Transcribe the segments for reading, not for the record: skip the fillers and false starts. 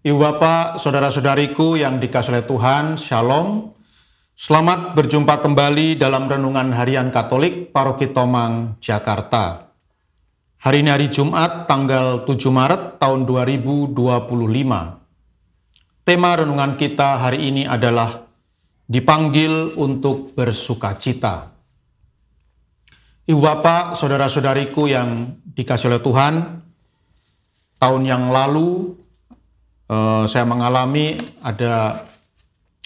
Ibu Bapak, saudara-saudariku yang dikasihi oleh Tuhan, Shalom. Selamat berjumpa kembali dalam Renungan Harian Katolik Paroki Tomang, Jakarta. Hari ini hari Jumat, tanggal 7 Maret tahun 2025. Tema renungan kita hari ini adalah dipanggil untuk bersukacita. Ibu Bapak, saudara-saudariku yang dikasihi oleh Tuhan, tahun yang lalu saya mengalami ada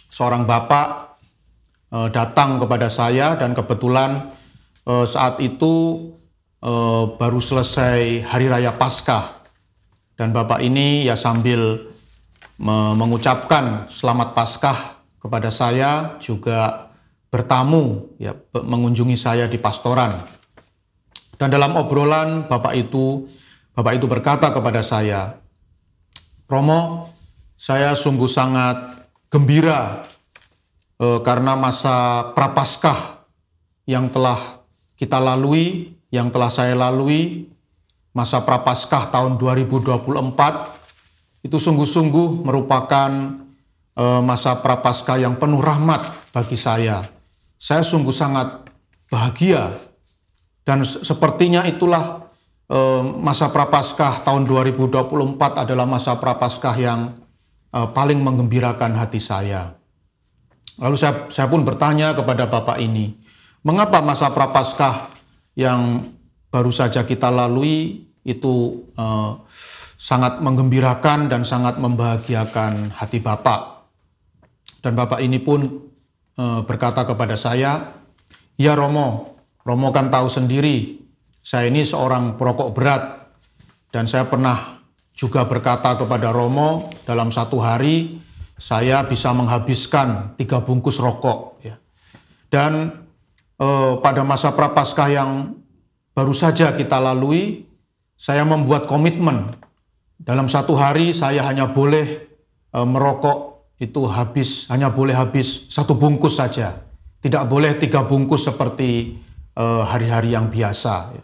seorang bapak datang kepada saya dan kebetulan saat itu baru selesai Hari Raya Paskah. Dan bapak ini ya sambil mengucapkan selamat Paskah kepada saya, juga bertamu ya mengunjungi saya di pastoran. Dan dalam obrolan bapak itu berkata kepada saya, "Romo, saya sungguh sangat gembira karena masa Prapaskah yang telah kita lalui, yang telah saya lalui, masa Prapaskah tahun 2024, itu sungguh-sungguh merupakan masa Prapaskah yang penuh rahmat bagi saya. Saya sungguh sangat bahagia dan sepertinya itulah masa Prapaskah tahun 2024 adalah masa Prapaskah yang paling menggembirakan hati saya." Lalu saya pun bertanya kepada bapak ini, mengapa masa Prapaskah yang baru saja kita lalui itu sangat menggembirakan dan sangat membahagiakan hati bapak? Dan bapak ini pun berkata kepada saya, "Ya Romo kan tahu sendiri, saya ini seorang perokok berat dan saya pernah juga berkata kepada Romo dalam satu hari saya bisa menghabiskan 3 bungkus rokok. Ya. Dan pada masa Prapaskah yang baru saja kita lalui, saya membuat komitmen dalam satu hari saya hanya boleh merokok itu hanya boleh habis 1 bungkus saja, tidak boleh 3 bungkus seperti hari-hari yang biasa. Ya.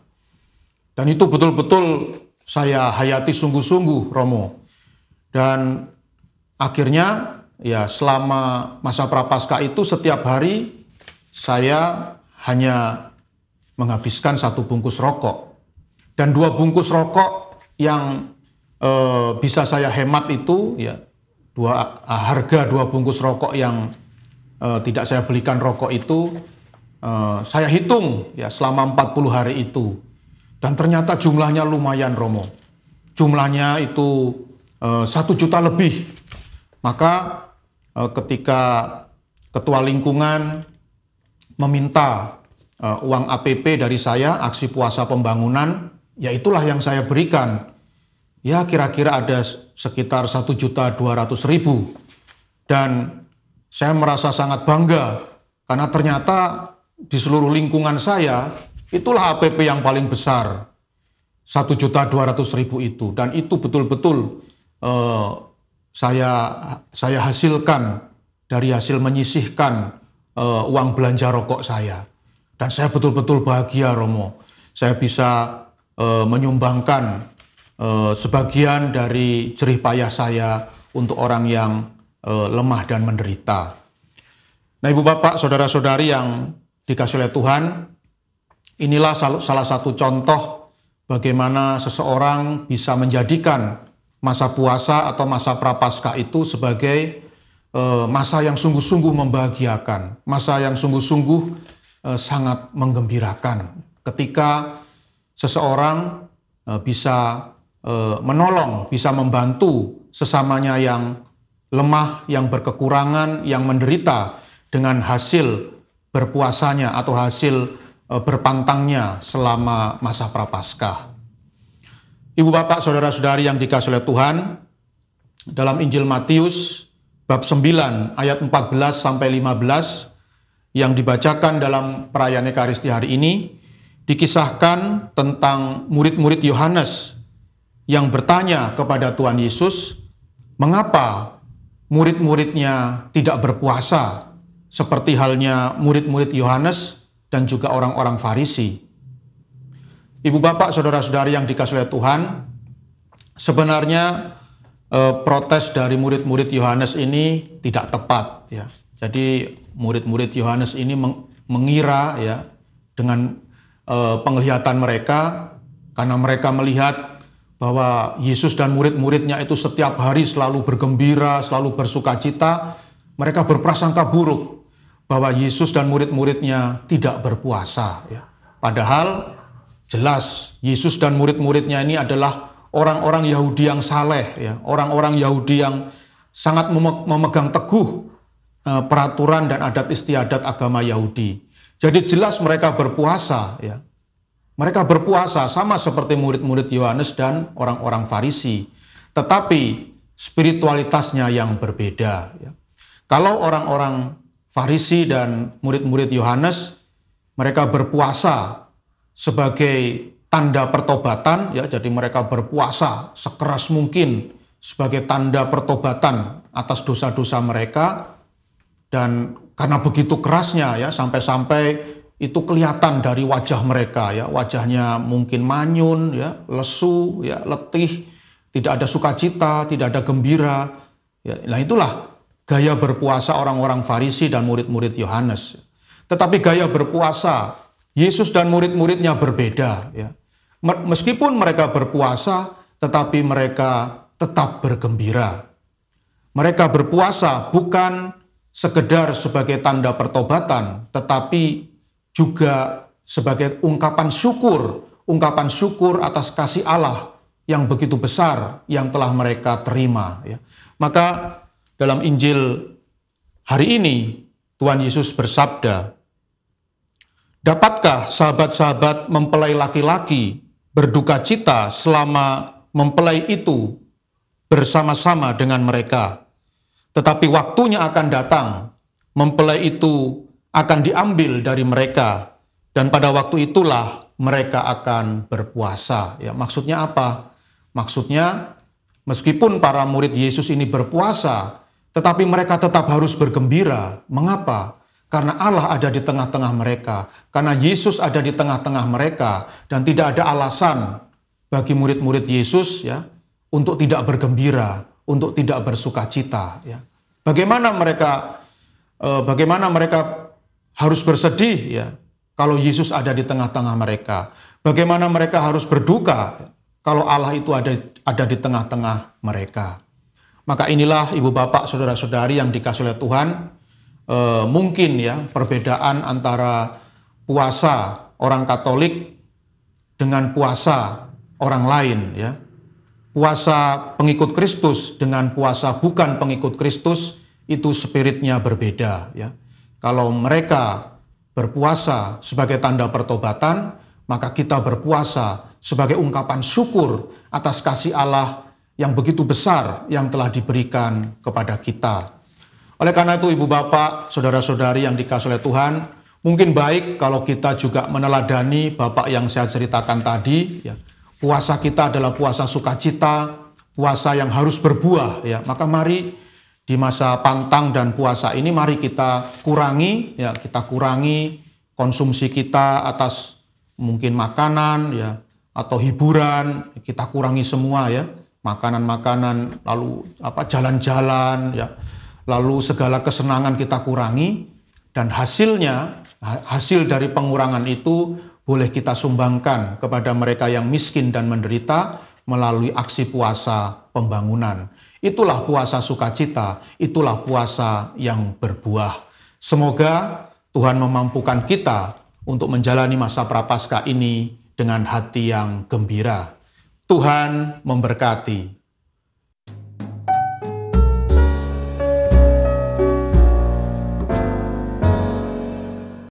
Dan itu betul-betul saya hayati sungguh-sungguh, Romo. Dan akhirnya ya selama masa Prapaskah itu setiap hari saya hanya menghabiskan 1 bungkus rokok. Dan 2 bungkus rokok yang bisa saya hemat itu ya harga 2 bungkus rokok yang tidak saya belikan rokok itu saya hitung ya selama 40 hari itu. Dan ternyata jumlahnya lumayan, Romo. Jumlahnya itu 1 juta lebih. Maka ketika ketua lingkungan meminta uang APP dari saya, aksi puasa pembangunan, ya itulah yang saya berikan. Ya kira-kira ada sekitar 1.200.000. Dan saya merasa sangat bangga karena ternyata di seluruh lingkungan saya itulah APP yang paling besar, 1.200.000 itu. Dan itu betul-betul saya hasilkan dari hasil menyisihkan uang belanja rokok saya. Dan saya betul-betul bahagia, Romo. Saya bisa menyumbangkan sebagian dari jerih payah saya untuk orang yang lemah dan menderita. Nah, Ibu Bapak, saudara-saudari yang dikasihi oleh Tuhan, inilah salah satu contoh bagaimana seseorang bisa menjadikan masa puasa atau masa Prapaskah itu sebagai masa yang sungguh-sungguh membahagiakan, masa yang sungguh-sungguh sangat menggembirakan. Ketika seseorang bisa menolong, bisa membantu sesamanya yang lemah, yang berkekurangan, yang menderita dengan hasil berpuasanya atau hasil berpantangnya selama masa Prapaskah. Ibu Bapak, saudara-saudari yang dikasihi oleh Tuhan, dalam Injil Matius bab 9 ayat 14 sampai 15 yang dibacakan dalam perayaan Ekaristi hari ini dikisahkan tentang murid-murid Yohanes yang bertanya kepada Tuhan Yesus, mengapa murid-muridnya tidak berpuasa seperti halnya murid-murid Yohanes dan juga orang-orang Farisi. Ibu bapak, saudara-saudari yang dikasihi oleh Tuhan, sebenarnya protes dari murid-murid Yohanes ini tidak tepat ya. Jadi murid-murid Yohanes ini mengira ya dengan penglihatan mereka, karena mereka melihat bahwa Yesus dan murid-muridnya itu setiap hari selalu bergembira, selalu bersukacita. Mereka berprasangka buruk bahwa Yesus dan murid-muridnya tidak berpuasa. Ya. Padahal jelas Yesus dan murid-muridnya ini adalah orang-orang Yahudi yang saleh, ya. Orang-orang Yahudi yang sangat memegang teguh peraturan dan adat istiadat agama Yahudi. Jadi jelas mereka berpuasa, ya. Mereka berpuasa sama seperti murid-murid Yohanes dan orang-orang Farisi. Tetapi spiritualitasnya yang berbeda. Ya. Kalau orang-orang Farisi dan murid-murid Yohanes, mereka berpuasa sebagai tanda pertobatan. Ya, jadi mereka berpuasa sekeras mungkin sebagai tanda pertobatan atas dosa-dosa mereka. Dan karena begitu kerasnya ya, sampai-sampai itu kelihatan dari wajah mereka ya, wajahnya mungkin manyun ya, lesu ya, letih, tidak ada sukacita, tidak ada gembira. Ya, nah itulah gaya berpuasa orang-orang Farisi dan murid-murid Yohanes. Tetapi gaya berpuasa Yesus dan murid-muridnya berbeda ya. Meskipun mereka berpuasa, tetapi mereka tetap bergembira. Mereka berpuasa bukan sekedar sebagai tanda pertobatan, tetapi juga sebagai ungkapan syukur atas kasih Allah yang begitu besar yang telah mereka terima. Ya. Maka dalam Injil hari ini Tuhan Yesus bersabda, "Dapatkah sahabat-sahabat mempelai laki-laki berduka cita selama mempelai itu bersama-sama dengan mereka? Tetapi waktunya akan datang, mempelai itu akan diambil dari mereka, dan pada waktu itulah mereka akan berpuasa." Ya, maksudnya apa? Maksudnya meskipun para murid Yesus ini berpuasa, tetapi mereka tetap harus bergembira. Mengapa? Karena Allah ada di tengah-tengah mereka, karena Yesus ada di tengah-tengah mereka, dan tidak ada alasan bagi murid-murid Yesus ya untuk tidak bergembira, untuk tidak bersukacita. Ya. Bagaimana mereka harus bersedih ya kalau Yesus ada di tengah-tengah mereka? Bagaimana mereka harus berduka kalau Allah itu ada di tengah-tengah mereka? Maka inilah ibu bapak saudara-saudari yang dikasihi oleh Tuhan, mungkin ya perbedaan antara puasa orang Katolik dengan puasa orang lain ya. Puasa pengikut Kristus dengan puasa bukan pengikut Kristus itu spiritnya berbeda ya. Kalau mereka berpuasa sebagai tanda pertobatan, maka kita berpuasa sebagai ungkapan syukur atas kasih Allah yang begitu besar yang telah diberikan kepada kita. Oleh karena itu ibu bapak, saudara-saudari yang dikasihi oleh Tuhan, mungkin baik kalau kita juga meneladani bapak yang saya ceritakan tadi ya. Puasa kita adalah puasa sukacita, puasa yang harus berbuah ya. Maka mari di masa pantang dan puasa ini mari kita kurangi konsumsi kita atas mungkin makanan ya atau hiburan, kita kurangi semua ya. Makanan-makanan, lalu jalan-jalan ya. Lalu segala kesenangan kita kurangi, dan hasil dari pengurangan itu boleh kita sumbangkan kepada mereka yang miskin dan menderita melalui aksi puasa pembangunan. Itulah puasa sukacita, itulah puasa yang berbuah. Semoga Tuhan memampukan kita untuk menjalani masa Prapaskah ini dengan hati yang gembira. Tuhan memberkati.